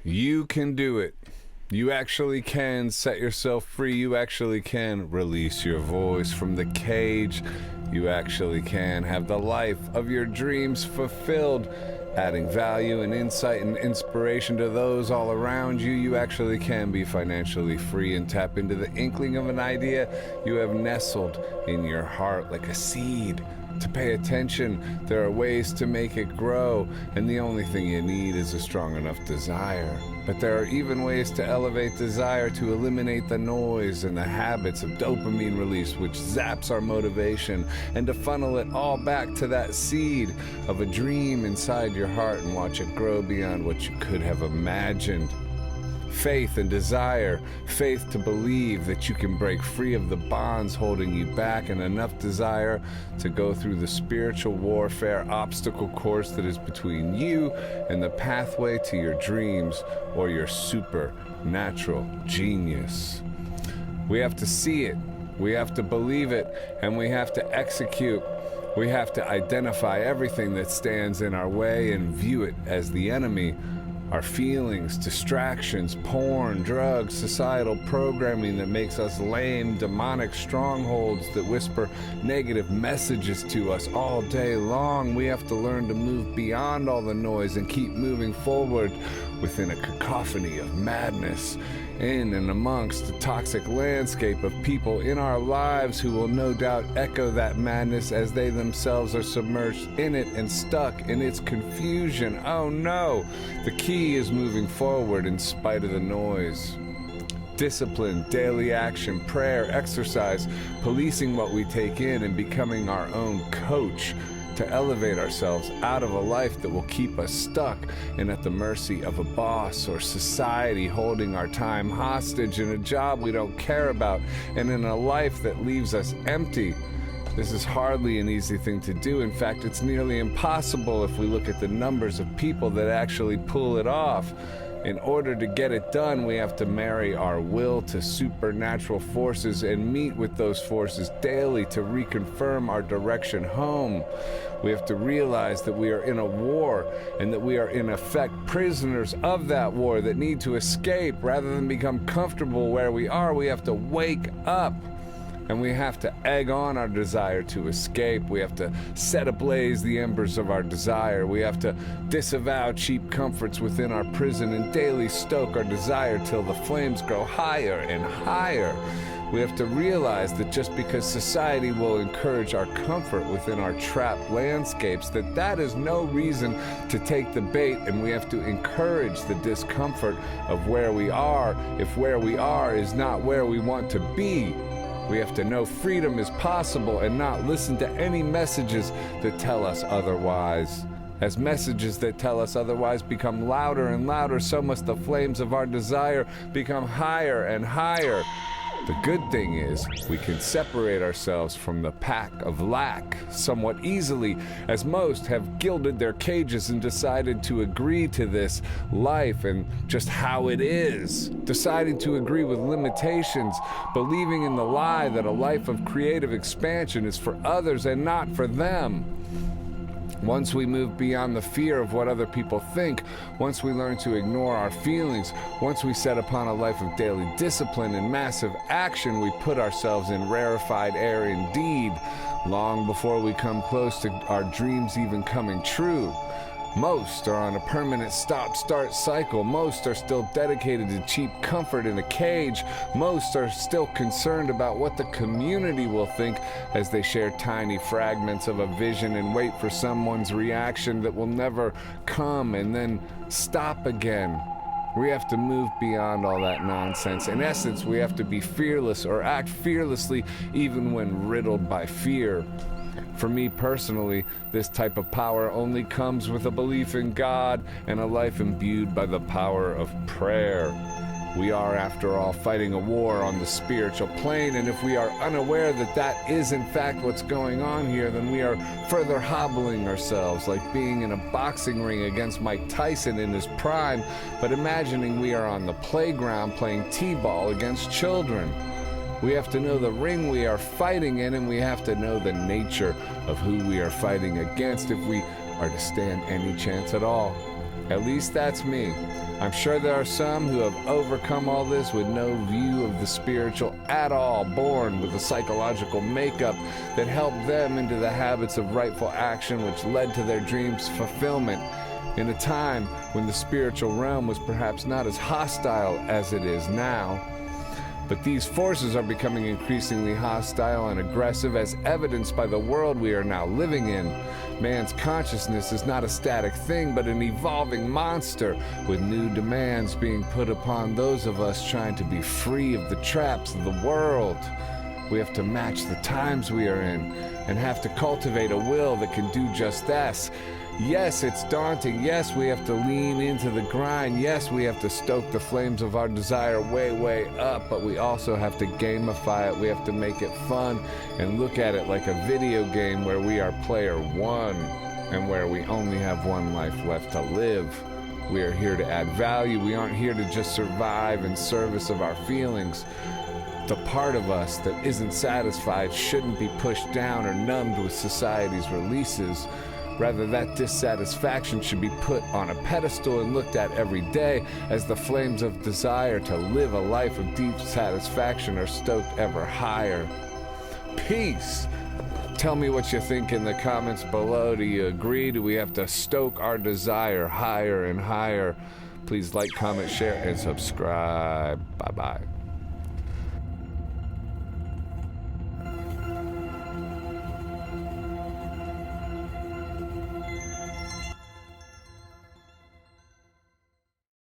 You can do it. You actually can set yourself free. You actually can release your voice from the cage. You actually can have the life of your dreams fulfilled, adding value and insight and inspiration to those all around you. You actually can be financially free and tap into the inkling of an idea you have nestled in your heart like a seed. To pay attention, there are ways to make it grow, and the only thing you need is a strong enough desire. But there are even ways to elevate desire, to eliminate the noise and the habits of dopamine release, which zaps our motivation, and to funnel it all back to that seed of a dream inside your heart and watch it grow beyond what you could have imagined. Faith and desire, faith to believe that you can break free of the bonds holding you back, and enough desire to go through the spiritual warfare obstacle course that is between you and the pathway to your dreams or your supernatural genius. We have to see it, we have to believe it, and we have to execute. We have to identify everything that stands in our way and view it as the enemy. Our feelings, distractions, porn, drugs, societal programming that makes us lame, demonic strongholds that whisper negative messages to us all day long. We have to learn to move beyond all the noise and keep moving forward within a cacophony of madness, in and amongst the toxic landscape of people in our lives who will no doubt echo that madness as they themselves are submerged in it and stuck in its confusion. Oh no! The key is moving forward in spite of the noise. Discipline, daily action, prayer, exercise, policing what we take in, and becoming our own coach to elevate ourselves out of a life that will keep us stuck and at the mercy of a boss or society holding our time hostage, in a job we don't care about, and in a life that leaves us empty. This is hardly an easy thing to do. In fact, it's nearly impossible if we look at the numbers of people that actually pull it off. In order to get it done, we have to marry our will to supernatural forces and meet with those forces daily to reconfirm our direction home. We have to realize that we are in a war and that we are in effect prisoners of that war that need to escape. Rather than become comfortable where we are, we have to wake up. And we have to egg on our desire to escape. We have to set ablaze the embers of our desire. We have to disavow cheap comforts within our prison and daily stoke our desire till the flames grow higher and higher. We have to realize that just because society will encourage our comfort within our trapped landscapes, that is no reason to take the bait, and we have to encourage the discomfort of where we are if where we are is not where we want to be. We have to know freedom is possible and not listen to any messages that tell us otherwise. As messages that tell us otherwise become louder and louder, so must the flames of our desire become higher and higher. The good thing is, we can separate ourselves from the pack of lack somewhat easily, as most have gilded their cages and decided to agree to this life and just how it is. Deciding to agree with limitations, believing in the lie that a life of creative expansion is for others and not for them. Once we move beyond the fear of what other people think, once we learn to ignore our feelings, once we set upon a life of daily discipline and massive action, we put ourselves in rarefied air indeed, long before we come close to our dreams even coming true. Most are on a permanent stop-start cycle. Most are still dedicated to cheap comfort in a cage. Most are still concerned about what the community will think as they share tiny fragments of a vision and wait for someone's reaction that will never come and then stop again. We have to move beyond all that nonsense. In essence, we have to be fearless or act fearlessly even when riddled by fear. For me personally, this type of power only comes with a belief in God and a life imbued by the power of prayer. We are, after all, fighting a war on the spiritual plane, and if we are unaware that that is in fact what's going on here, then we are further hobbling ourselves, like being in a boxing ring against Mike Tyson in his prime, but imagining we are on the playground playing t-ball against children. We have to know the ring we are fighting in, and we have to know the nature of who we are fighting against if we are to stand any chance at all. At least that's me. I'm sure there are some who have overcome all this with no view of the spiritual at all, born with a psychological makeup that helped them into the habits of rightful action which led to their dreams' fulfillment in a time when the spiritual realm was perhaps not as hostile as it is now. But these forces are becoming increasingly hostile and aggressive, as evidenced by the world we are now living in. Man's consciousness is not a static thing, but an evolving monster, with new demands being put upon those of us trying to be free of the traps of the world. We have to match the times we are in, and have to cultivate a will that can do just that. Yes, it's daunting. Yes, we have to lean into the grind. Yes, we have to stoke the flames of our desire way, way up, but we also have to gamify it. We have to make it fun and look at it like a video game where we are player one and where we only have one life left to live. We are here to add value. We aren't here to just survive in service of our feelings. The part of us that isn't satisfied shouldn't be pushed down or numbed with society's releases. Rather, that dissatisfaction should be put on a pedestal and looked at every day as the flames of desire to live a life of deep satisfaction are stoked ever higher. Peace! Tell me what you think in the comments below. Do you agree? Do we have to stoke our desire higher and higher? Please like, comment, share, and subscribe. Bye-bye.